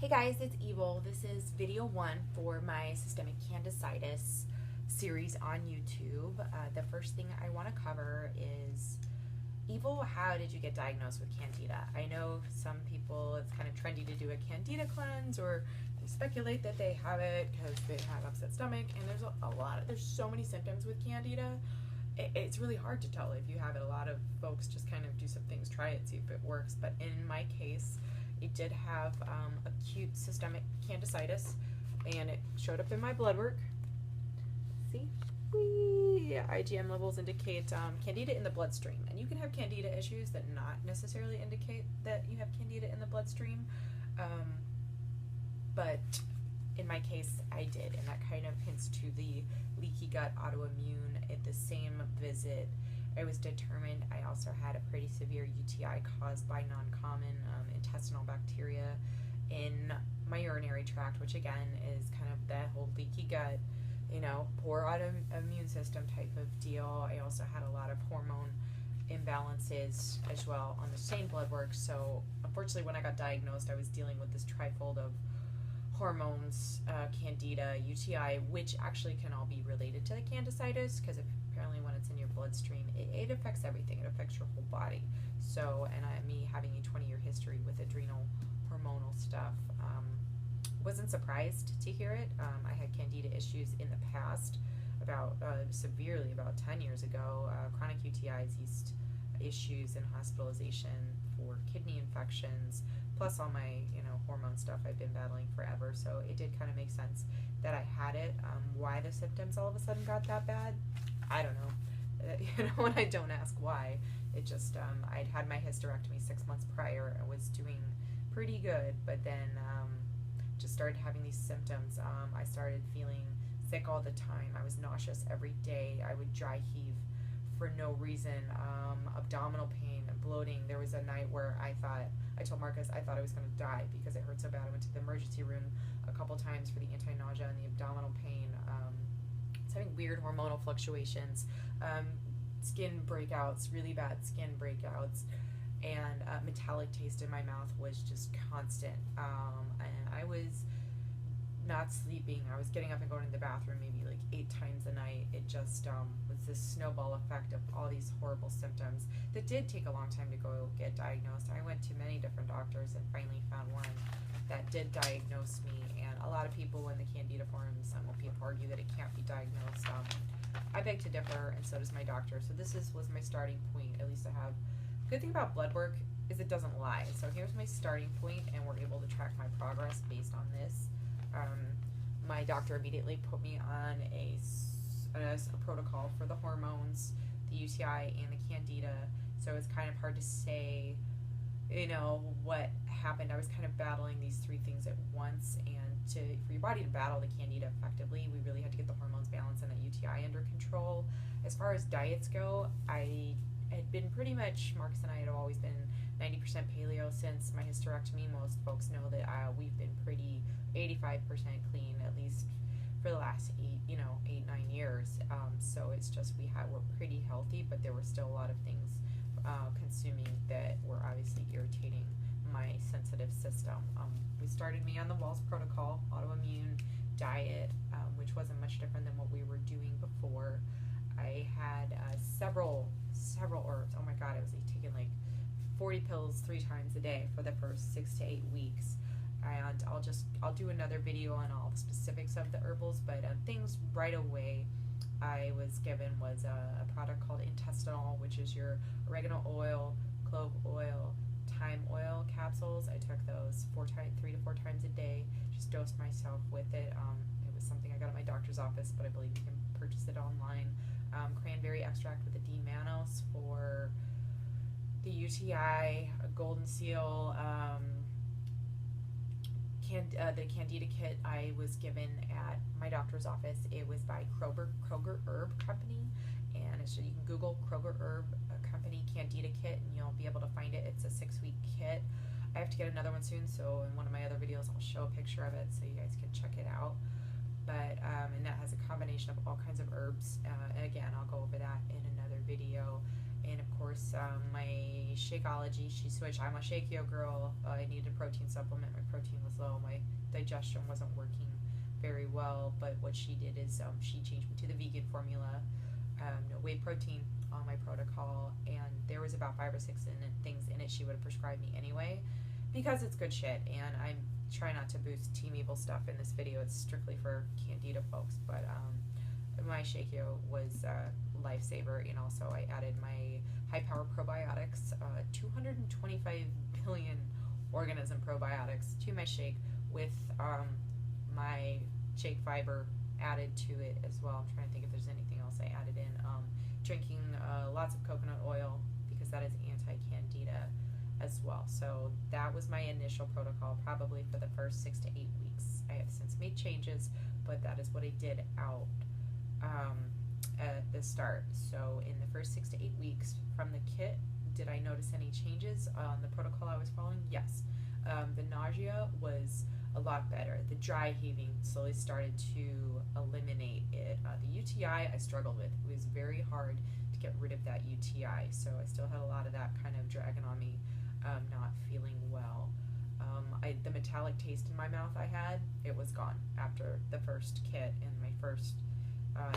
Hey guys, it's Evil. This is video 1 for my systemic Candidasitis series on YouTube. The first thing I want to cover is, Evil, how did you get diagnosed with Candida? I know some people, it's kind of trendy to do a Candida cleanse, or they speculate that they have it because they have upset stomach, and there's so many symptoms with Candida. It's really hard to tell if you have it. A lot of folks just kind of do some things, try it, see if it works, but in my case, it did have acute systemic Candidasitis, and it showed up in my blood work. See? Whee! IgM levels indicate Candida in the bloodstream, and you can have Candida issues that not necessarily indicate that you have Candida in the bloodstream, but in my case, I did, and that kind of hints to the leaky gut autoimmune. At the same visit, it was determined I also had a pretty severe UTI caused by non-common intestinal bacteria in my urinary tract, which again is kind of that whole leaky gut, poor autoimmune system type of deal. I also had a lot of hormone imbalances as well on the same blood work. So unfortunately, when I got diagnosed, I was dealing with this trifold of hormones, Candida, UTI, which actually can all be related to the Candidasitis, because apparently when it's in your bloodstream, it affects everything. It affects your whole body. So, and me having a 20-year history with adrenal hormonal stuff, wasn't surprised to hear it. I had Candida issues in the past, severely about 10 years ago, chronic UTIs, yeast issues, and hospitalization for kidney infections, plus all my hormone stuff I've been battling forever. So it did kind of make sense that I had it. Why the symptoms all of a sudden got that bad, I don't know. And I don't ask why. It just, I'd had my hysterectomy 6 months prior. I was doing pretty good, but then just started having these symptoms. I started feeling sick all the time. I was nauseous every day. I would dry heave for no reason. Abdominal pain, bloating. There was a night where I told Marcus I thought I was going to die because it hurt so bad. I went to the emergency room a couple times for the anti-nausea and the abdominal pain. I was having weird hormonal fluctuations, skin breakouts, really bad skin breakouts, and metallic taste in my mouth was just constant. And I was not sleeping. I was getting up and going to the bathroom maybe like 8 times a night. It just was this snowball effect of all these horrible symptoms that did take a long time to go get diagnosed. I went to many different doctors and finally found one that did diagnose me. And a lot of people in the Candida forums, some people argue that it can't be diagnosed. I beg to differ, and so does my doctor. So this was my starting point. At least I have. The good thing about blood work is it doesn't lie. So here's my starting point, and we're able to track my progress based on this. My doctor immediately put me on a protocol for the hormones, the UTI, and the Candida. So it's kind of hard to say, what happened. I was kind of battling these 3 things at once, and for your body to battle the Candida effectively, we really had to get the hormones balanced and the UTI under control. As far as diets go, I had been pretty much, Marcus and I had always been 90% paleo since my hysterectomy. Most folks know that we've been pretty 85% clean, at least for the last 8, 9 years. So it's just we're pretty healthy, but there were still a lot of things consuming that were obviously irritating my sensitive system. We started me on the Walls protocol, autoimmune diet, which wasn't much different than what we were doing before. I had several herbs. Oh my God, I was taking like 40 pills 3 times a day for the first 6 to 8 weeks. And I'll do another video on all the specifics of the herbals, but things right away I was given was a product called intestinal, which is your oregano oil, clove oil, thyme oil capsules. I took those 3 to 4 times a day, just dosed myself with it. It was something I got at my doctor's office, but I believe you can purchase it online. Cranberry extract with a D-mannose for the UTI, a golden seal, the Candida kit I was given at my doctor's office. It was by Kroger Herb Company, and so you can Google Kroger Herb Company Candida kit, and you'll be able to find it. It's a 6-week kit. I have to get another one soon, so in one of my other videos I'll show a picture of it so you guys can check it out. But and that has a combination of all kinds of herbs. And again, I'll go over that in another video. And of course, my Shakeology, she switched. I'm a Shakeo girl. I needed a protein supplement. My protein was low. My digestion wasn't working very well. But what she did is she changed me to the vegan formula. No whey protein on my protocol. And there was about 5 or 6 things in it she would have prescribed me anyway, because it's good shit. And I'm trying not to boost Team Evil stuff in this video. It's strictly for Candida folks. But my Shakeo was a lifesaver, and also I added my high power probiotics, 225 billion organism probiotics to my shake, with my shake fiber added to it as well. I'm trying to think if there's anything else I added in. Drinking lots of coconut oil, because that is anti-candida as well. So that was my initial protocol, probably for the first 6 to 8 weeks. I have since made changes, but that is what I did out at the start. So in the first 6 to 8 weeks from the kit, did I notice any changes on the protocol I was following? Yes. The nausea was a lot better. The dry heaving slowly started to eliminate it. The UTI I struggled with. It was very hard to get rid of that UTI, so I still had a lot of that kind of dragging on me, not feeling well. The metallic taste in my mouth I had, it was gone after the first kit in my first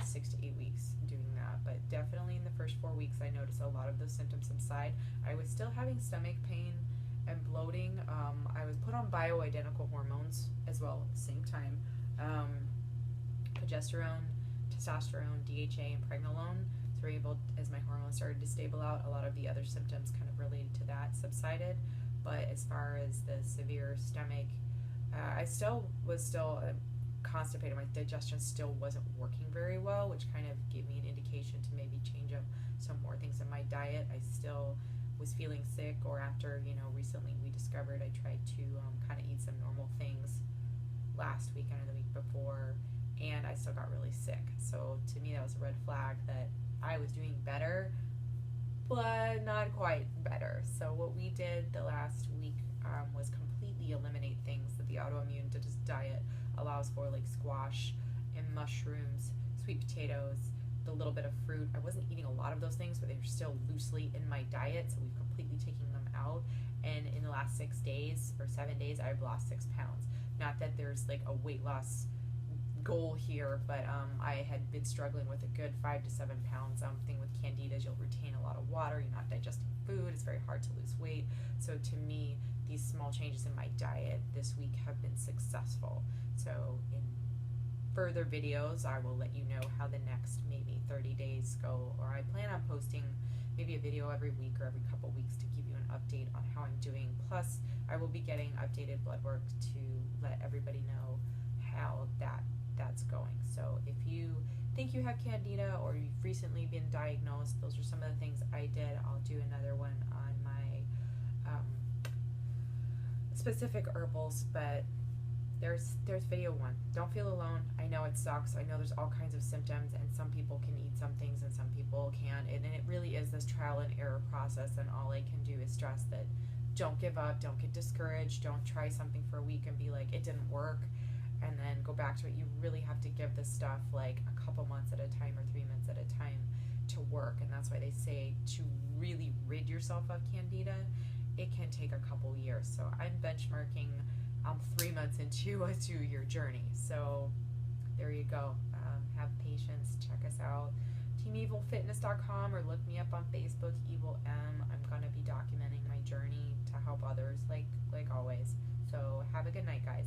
6 to 8 weeks doing that. But definitely in the first 4 weeks I noticed a lot of those symptoms subside. I was still having stomach pain and bloating. I was put on bioidentical hormones as well at the same time. Progesterone, testosterone, DHA, and pregnenolone. So we're able, as my hormones started to stable out, a lot of the other symptoms kind of related to that subsided. But as far as the severe stomach, I was still constipated. My digestion still wasn't working very well, which kind of gave me an indication to maybe change up some more things in my diet. I still was feeling sick, or after, recently we discovered I tried to kind of eat some normal things last weekend or the week before, and I still got really sick. So to me that was a red flag that I was doing better, but not quite better. So what we did the last week was completely eliminate things that the autoimmune diet allows for, like squash and mushrooms, sweet potatoes, the little bit of fruit. I wasn't eating a lot of those things, but they were still loosely in my diet, so we've completely taken them out. And in the last 6 days or 7 days, I've lost 6 pounds. Not that there's like a weight loss goal here, but I had been struggling with a good 5 to 7 pounds. Thing with candida is you'll retain a lot of water, you're not digesting food, it's very hard to lose weight. So to me, these small changes in my diet this week have been successful. So in further videos, I will let you know how the next maybe 30 days go, or I plan on posting maybe a video every week or every couple weeks to give you an update on how I'm doing. Plus, I will be getting updated blood work to let everybody know how that's going. So if you think you have candida or you've recently been diagnosed, those are some of the things I did. I'll do another one on my specific herbals, but there's video 1. Don't feel alone. I know it sucks. I know there's all kinds of symptoms, and some people can eat some things and some people can't, and it really is this trial and error process. And all I can do is stress that don't give up, don't get discouraged, don't try something for a week and be like, it didn't work, and then go back to it. You really have to give this stuff like a couple months at a time or 3 months at a time to work. And that's why they say to really rid yourself of candida, it can take a couple years. So I'm benchmarking 3 months into a 2-year journey. So there you go. Have patience. Check us out. TeamEvilFitness.com, or look me up on Facebook, Evil M. I'm going to be documenting my journey to help others like always. So have a good night, guys.